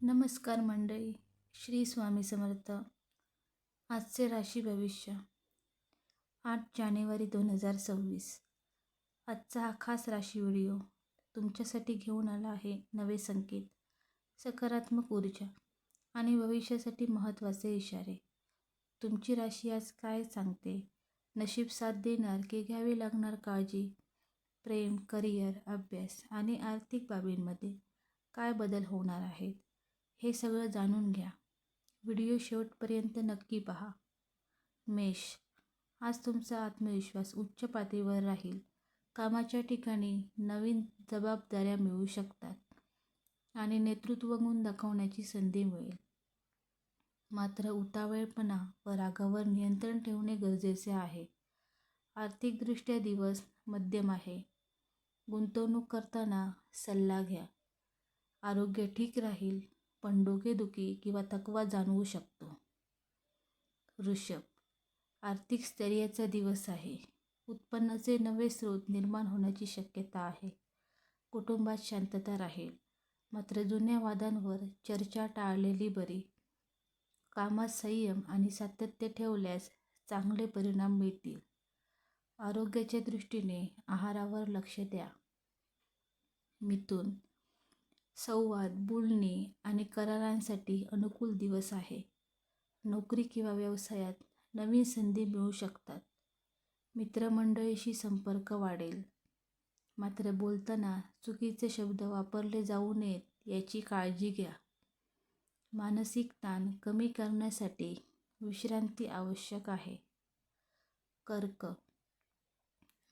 नमस्कार मंडळी. श्री स्वामी समर्थ. आजचे राशी भविष्य 8 जानेवारी 2026. आजचा हा खास राशी व्हिडिओ तुमच्यासाठी घेऊन आला आहे नवे संकेत, सकारात्मक ऊर्जा आणि भविष्यासाठी महत्त्वाचे इशारे. तुमची राशी आज काय सांगते? नशीब साथ देणार की घ्यावी लागणार काळजी? प्रेम, करिअर, अभ्यास आणि आर्थिक बाबींमध्ये काय बदल होणार आहेत, हे सगळं जाणून घ्या. व्हिडिओ शेवटपर्यंत नक्की पहा. मेष, आज तुमचा आत्मविश्वास उच्च पातळीवर राहील. कामाच्या ठिकाणी नवीन जबाबदाऱ्या मिळू शकतात आणि नेतृत्व गुण दाखवण्याची संधी मिळेल. मात्र उतावळेपणा व रागावर नियंत्रण ठेवणे गरजेचे आहे. आर्थिकदृष्ट्या दिवस मध्यम आहे. गुंतवणूक करताना सल्ला घ्या. आरोग्य ठीक राहील, पण डोकेदुखी किंवा थकवा जाणवू शकतो. वृषभ, आर्थिक स्थैर्याचा दिवस आहे. उत्पन्नाचे नवे स्रोत निर्माण होण्याची शक्यता आहे. कुटुंबात शांतता राहील, मात्र जुन्या वादांवर चर्चा टाळलेली बरी. कामात संयम आणि सातत्य ठेवल्यास चांगले परिणाम मिळतील. आरोग्याच्या दृष्टीने आहारावर लक्ष द्या. मिथुन, संवाद, बोलणी आणि करारांसाठी अनुकूल दिवस आहे. नोकरी किंवा व्यवसायात नवीन संधी मिळू शकतात. मित्रमंडळीशी संपर्क वाढेल, मात्र बोलताना चुकीचे शब्द वापरले जाऊ नयेत याची काळजी घ्या. मानसिक ताण कमी करण्यासाठी विश्रांती आवश्यक आहे. कर्क,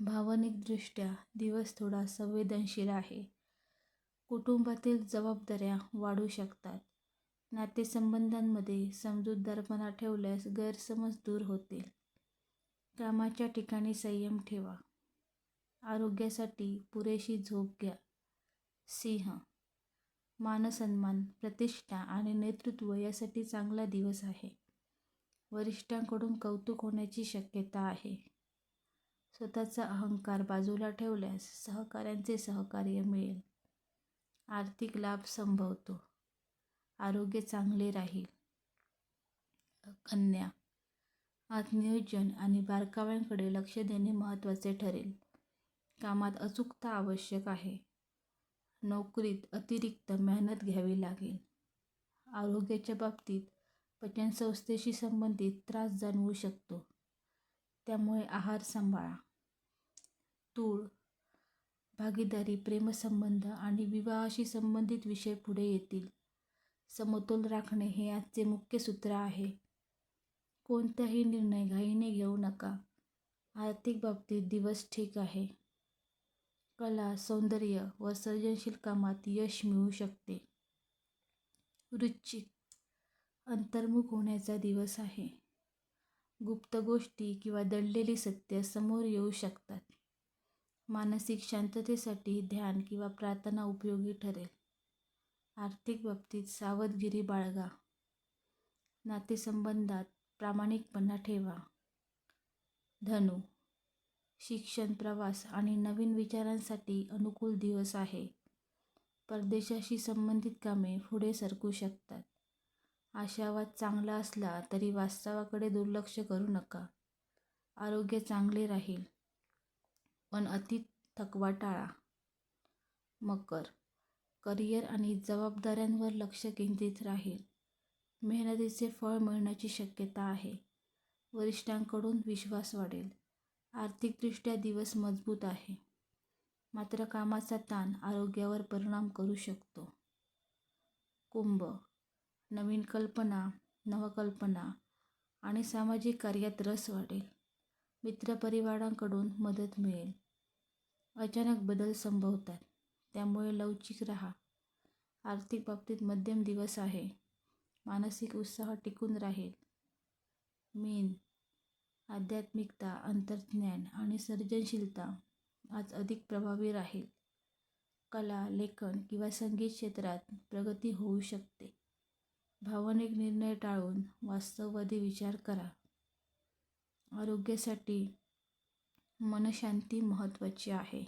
भावनिकदृष्ट्या दिवस थोडा संवेदनशील आहे. कुटुंबातील जबाबदाऱ्या वाढू शकतात. नातेसंबंधांमध्ये समजूतदारपणा ठेवल्यास गैरसमज दूर होतील. कामाच्या ठिकाणी संयम ठेवा. आरोग्यासाठी पुरेशी झोप घ्या. सिंह, मानसन्मान, प्रतिष्ठा आणि नेतृत्व यासाठी चांगला दिवस आहे. वरिष्ठांकडून कौतुक होण्याची शक्यता आहे. स्वतःचा अहंकार बाजूला ठेवल्यास सहकाऱ्यांचे सहकार्य मिळेल. आर्थिक लाभ संभवतो. आरोग्य चांगले राहील. कन्या, आज नियोजन आणि बारकाव्यांकडे लक्ष देणे महत्त्वाचे ठरेल. कामात अचूकता आवश्यक आहे. नोकरीत अतिरिक्त मेहनत घ्यावी लागेल. आरोग्याच्या बाबतीत पचनसंस्थेशी संबंधित त्रास जाणवू शकतो, त्यामुळे आहार सांभाळा. तूळ, भागीदारी, प्रेमसंबंध आणि विवाहाशी संबंधित विषय पुढे येतील. समतोल राखणे हे आजचे मुख्य सूत्र आहे. कोणताही निर्णय घाईने घेऊ नका. आर्थिक बाबतीत दिवस ठीक आहे. कला, सौंदर्य व सर्जनशील कामात यश मिळू शकते. वृश्चिक, अंतर्मुख होण्याचा दिवस आहे. गुप्त गोष्टी किंवा दडलेली सत्य समोर येऊ शकतात. मानसिक शांततेसाठी ध्यान किंवा प्रार्थना उपयोगी ठरेल. आर्थिक बाबतीत सावधगिरी बाळगा. नातेसंबंधात प्रामाणिकपणा ठेवा. धनु, शिक्षण, प्रवास आणि नवीन विचारांसाठी अनुकूल दिवस आहे. परदेशाशी संबंधित कामे पुढे सरकू शकतात. आशावाद चांगला असला तरी वास्तवाकडे दुर्लक्ष करू नका. आरोग्य चांगले राहील, पण अति थकवा टाळा. मकर, करिअर आणि जबाबदाऱ्यांवर लक्ष केंद्रित राहील. मेहनतीचे फळ मिळण्याची शक्यता आहे. वरिष्ठांकडून विश्वास वाढेल. आर्थिकदृष्ट्या दिवस मजबूत आहे, मात्र कामाचा ताण आरोग्यावर परिणाम करू शकतो. कुंभ, नवीन कल्पना, नवकल्पना आणि सामाजिक कार्यात रस वाढेल. मित्रपरिवारांकडून मदत मिळेल. अचानक बदल संभवतात, त्यामुळे लवचिक राहा. आर्थिक बाबतीत मध्यम दिवस आहे. मानसिक उत्साह टिकून राहील. मीन, आध्यात्मिकता, अंतर्ज्ञान आणि सर्जनशीलता आज अधिक प्रभावी राहील. कला, लेखन किंवा संगीत क्षेत्रात प्रगती होऊ शकते. भावनिक निर्णय टाळून वास्तववादी विचार करा. आरोग्यासाठी मनशांती महत्त्वाची आहे.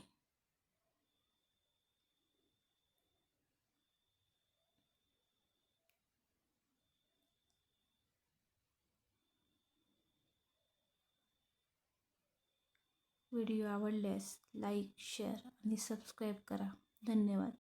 व्हिडिओ आवडल्यास लाईक, शेअर आणि सबस्क्राईब करा. धन्यवाद.